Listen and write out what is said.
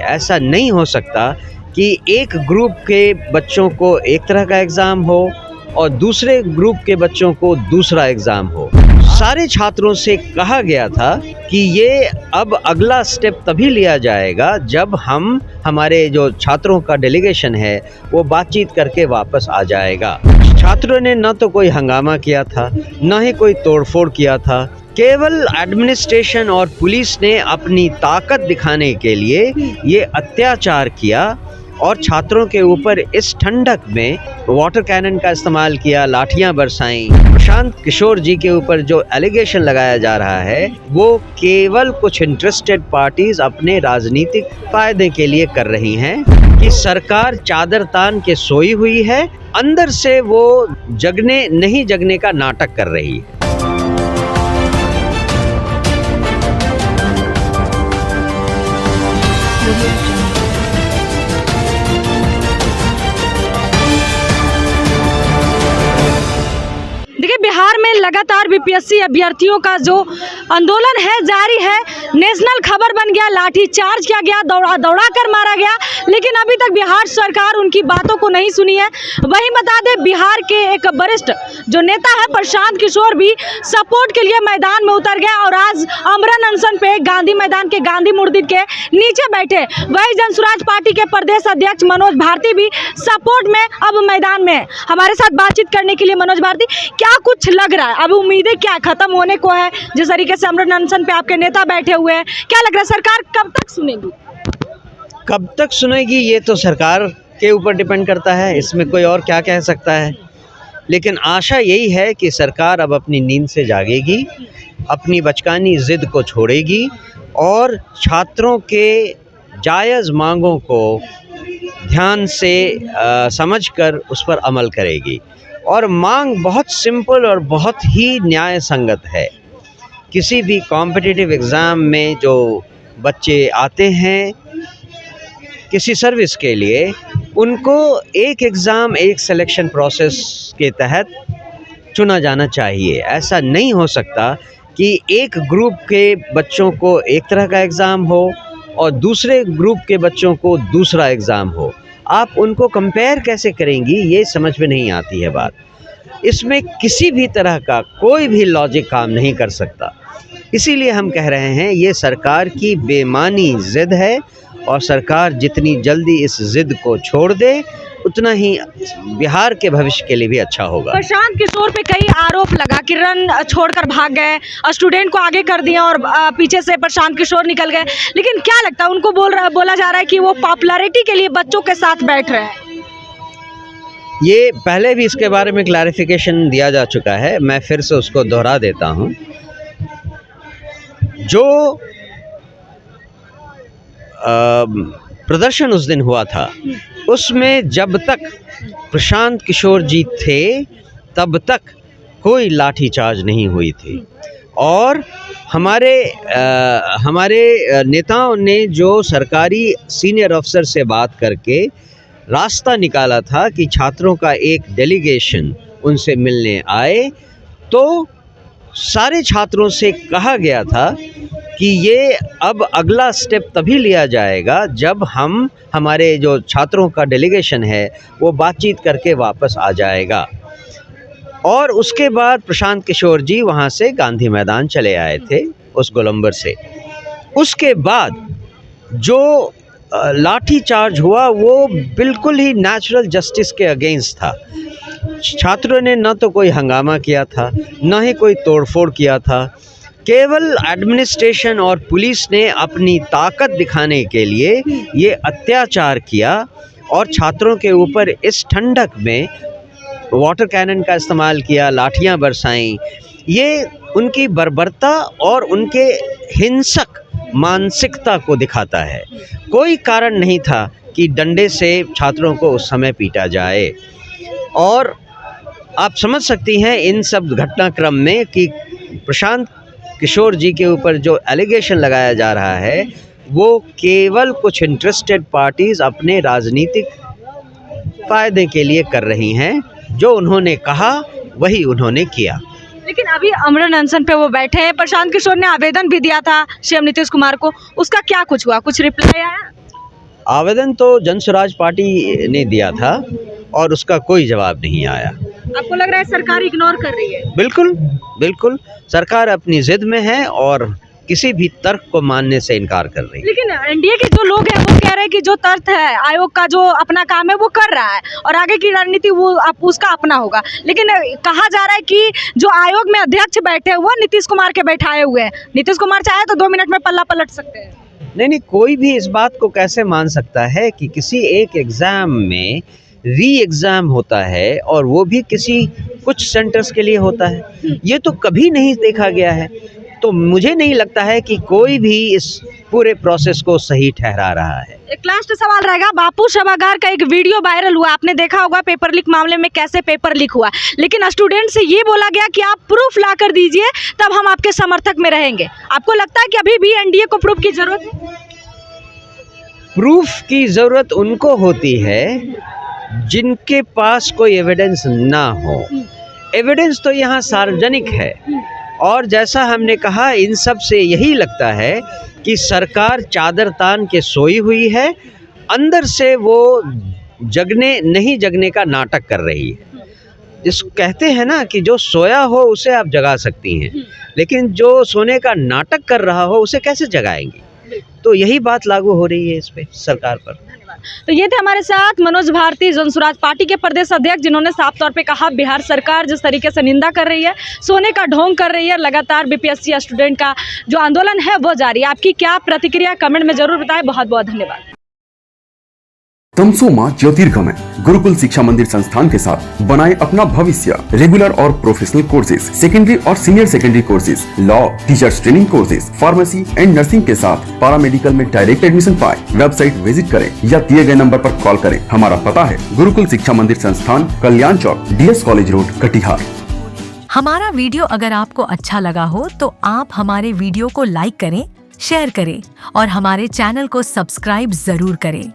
ऐसा नहीं हो सकता कि एक ग्रुप के बच्चों को एक तरह का एग्ज़ाम हो और दूसरे ग्रुप के बच्चों को दूसरा एग्ज़ाम हो। सारे छात्रों से कहा गया था कि ये अब अगला स्टेप तभी लिया जाएगा जब हमारे जो छात्रों का डेलीगेशन है वो बातचीत करके वापस आ जाएगा। छात्रों ने न तो कोई हंगामा किया था, न ही कोई तोड़फोड़ किया था। केवल एडमिनिस्ट्रेशन और पुलिस ने अपनी ताकत दिखाने के लिए ये अत्याचार किया और छात्रों के ऊपर इस ठंडक में वाटर कैनन का इस्तेमाल किया, लाठियां बरसाईं। प्रशांत किशोर जी के ऊपर जो एलिगेशन लगाया जा रहा है वो केवल कुछ इंटरेस्टेड पार्टीज अपने राजनीतिक फायदे के लिए कर रही हैं कि सरकार चादर तान के सोई हुई है, अंदर से वो जगने नहीं जगने का नाटक कर रही है। देखिए, बिहार में लगातार बीपीएससी अभ्यर्थियों का जो आंदोलन है जारी है। नेशनल खबर बन गया, लाठी चार्ज किया गया, दौड़ा कर मारा गया, लेकिन अभी तक बिहार सरकार उनकी बातों को नहीं सुनी है। वहीं बता दें, बिहार के एक वरिष्ठ जो नेता है प्रशांत किशोर भी सपोर्ट के लिए मैदान में उतर गए और आज आमरण अनशन पे गांधी मैदान के गांधी मूर्ति के नीचे बैठे। वही जनसुराज पार्टी के प्रदेश अध्यक्ष मनोज भारती भी सपोर्ट में अब मैदान में है। हमारे साथ बातचीत करने के लिए मनोज भारती, क्या कुछ लग रहा है, अब उम्मीदें क्या खत्म होने को है? जिस तरीके से आमरण अनशन पे आपके नेता बैठे हुए हैं, क्या लग रहा है सरकार कब तक सुनेगी? कब तक सुनेगी ये तो सरकार के ऊपर डिपेंड करता है, इसमें कोई और क्या कह सकता है। लेकिन आशा यही है कि सरकार अब अपनी नींद से जागेगी, अपनी बचकानी जिद को छोड़ेगी और छात्रों के जायज़ मांगों को ध्यान से समझकर उस पर अमल करेगी। और मांग बहुत सिंपल और बहुत ही न्याय संगत है। किसी भी कॉम्पिटिटिव एग्ज़ाम में जो बच्चे आते हैं किसी सर्विस के लिए, उनको एक एग्ज़ाम एक सिलेक्शन प्रोसेस के तहत चुना जाना चाहिए। ऐसा नहीं हो सकता कि एक ग्रुप के बच्चों को एक तरह का एग्ज़ाम हो और दूसरे ग्रुप के बच्चों को दूसरा एग्ज़ाम हो। आप उनको कंपेयर कैसे करेंगी, ये समझ में नहीं आती है बात। इसमें किसी भी तरह का कोई भी लॉजिक काम नहीं कर सकता। इसीलिए हम कह रहे हैं ये सरकार की बेमानी ज़िद है और सरकार जितनी जल्दी इस ज़िद को छोड़ दे उतना ही बिहार के भविष्य के लिए भी अच्छा होगा। प्रशांत किशोर पे कई आरोप लगा कि रन छोड़कर भाग गए, स्टूडेंट को आगे कर दिया और पीछे से प्रशांत किशोर निकल गए, लेकिन क्या लगता है उनको बोला जा रहा है कि वो पॉपुलैरिटी के लिए बच्चों के साथ बैठ रहे हैं? ये पहले भी इसके बारे में क्लैरिफिकेशन दिया जा चुका है, मैं फिर से उसको दोहरा देता हूँ। जो प्रदर्शन उस दिन हुआ था उसमें जब तक प्रशांत किशोर जी थे तब तक कोई लाठीचार्ज नहीं हुई थी और हमारे नेताओं ने जो सरकारी सीनियर अफसर से बात करके रास्ता निकाला था कि छात्रों का एक डेलीगेशन उनसे मिलने आए, तो सारे छात्रों से कहा गया था कि ये अब अगला स्टेप तभी लिया जाएगा जब हमारे जो छात्रों का डेलीगेशन है वो बातचीत करके वापस आ जाएगा। और उसके बाद प्रशांत किशोर जी वहाँ से गांधी मैदान चले आए थे उस गोलंबर से। उसके बाद जो लाठी चार्ज हुआ वो बिल्कुल ही नेचुरल जस्टिस के अगेंस्ट था। छात्रों ने न तो कोई हंगामा किया था, न ही कोई तोड़फोड़ किया था। केवल एडमिनिस्ट्रेशन और पुलिस ने अपनी ताकत दिखाने के लिए ये अत्याचार किया और छात्रों के ऊपर इस ठंडक में वाटर कैनन का इस्तेमाल किया, लाठियां बरसाईं। ये उनकी बर्बरता और उनके हिंसक मानसिकता को दिखाता है। कोई कारण नहीं था कि डंडे से छात्रों को उस समय पीटा जाए। और आप समझ सकती हैं इन सब घटनाक्रम में कि प्रशांत किशोर जी के ऊपर जो एलिगेशन लगाया जा रहा है वो केवल कुछ इंटरेस्टेड पार्टीज अपने राजनीतिक फायदे के लिए कर रही हैं। जो उन्होंने कहा वही उन्होंने किया। लेकिन अभी आमरण अनशन पे वो बैठे हैं। प्रशांत किशोर ने आवेदन भी दिया था सीएम नीतीश कुमार को, उसका क्या कुछ हुआ, कुछ रिप्लाई आया? आवेदन तो जनसुराज पार्टी ने दिया था और उसका कोई जवाब नहीं आया। आपको लग रहा है सरकार इग्नोर कर रही है? बिल्कुल बिल्कुल, सरकार अपनी जिद में है और किसी भी तर्क को मानने से इनकार कर रही है। लेकिन एनडीए के जो लोग हैं वो कह रहे हैं कि जो तर्क है आयोग का जो अपना काम है वो कर रहा है और आगे की रणनीति वो उसका अपना होगा। लेकिन कहा जा रहा है कि जो आयोग में अध्यक्ष बैठे हुए नीतीश कुमार के बैठाए हुए हैं, नीतीश कुमार चाहे तो 2 मिनट में पल्ला पलट सकते हैं। नहीं, कोई भी इस बात को कैसे मान सकता है कि किसी एक एग्ज़ाम में री एग्ज़ाम होता है और वो भी किसी कुछ सेंटर्स के लिए होता है। ये तो कभी नहीं देखा गया है। तो मुझे नहीं लगता है कि कोई भी इस पूरे प्रोसेस को सही ठहरा रहा है। एक लास्ट सवाल रहेगा, बापू सभागार का एक वीडियो वायरल हुआ, आपने देखा होगा पेपर लीक मामले में कैसे पेपर लीक हुआ, लेकिन स्टूडेंट से ये बोला गया कि आप प्रूफ ला कर दीजिए तब हम आपके समर्थक में रहेंगे। आपको लगता है कि अभी भी एनडीए को प्रूफ की जरूरत है? प्रूफ की ज़रूरत उनको होती है जिनके पास कोई एविडेंस ना हो। एविडेंस तो यहाँ सार्वजनिक है और जैसा हमने कहा इन सब से यही लगता है कि सरकार चादर तान के सोई हुई है, अंदर से वो नहीं जगने का नाटक कर रही है। जिस कहते हैं ना कि जो सोया हो उसे आप जगा सकती हैं, लेकिन जो सोने का नाटक कर रहा हो उसे कैसे जगाएंगी? तो यही बात लागू हो रही है इस पे सरकार पर। तो ये थे हमारे साथ मनोज भारती, जनसुराज पार्टी के प्रदेश अध्यक्ष, जिन्होंने साफ तौर पे कहा बिहार सरकार जिस तरीके से निंदा कर रही है, सोने का ढोंग कर रही है, लगातार बीपीएससी स्टूडेंट का जो आंदोलन है वो जारी है। आपकी क्या प्रतिक्रिया कमेंट में जरूर बताएं। बहुत बहुत धन्यवाद। तमसो मां ज्योतिर्गमय गुरुकुल शिक्षा मंदिर संस्थान के साथ बनाए अपना भविष्य। रेगुलर और प्रोफेशनल कोर्सेज, सेकेंडरी और senior secondary courses, law, teachers training courses, pharmacy and nursing के साथ पैरामेडिकल में डायरेक्ट एडमिशन पाए। वेबसाइट विजिट करें या दिए गए नंबर पर कॉल करें। हमारा पता है गुरुकुल शिक्षा मंदिर संस्थान, कल्याण चौक, DS कॉलेज रोड, कटिहार। हमारा वीडियो अगर आपको अच्छा लगा हो तो आप हमारे वीडियो को लाइक करें, शेयर करें और हमारे चैनल को सब्सक्राइब जरूर करें।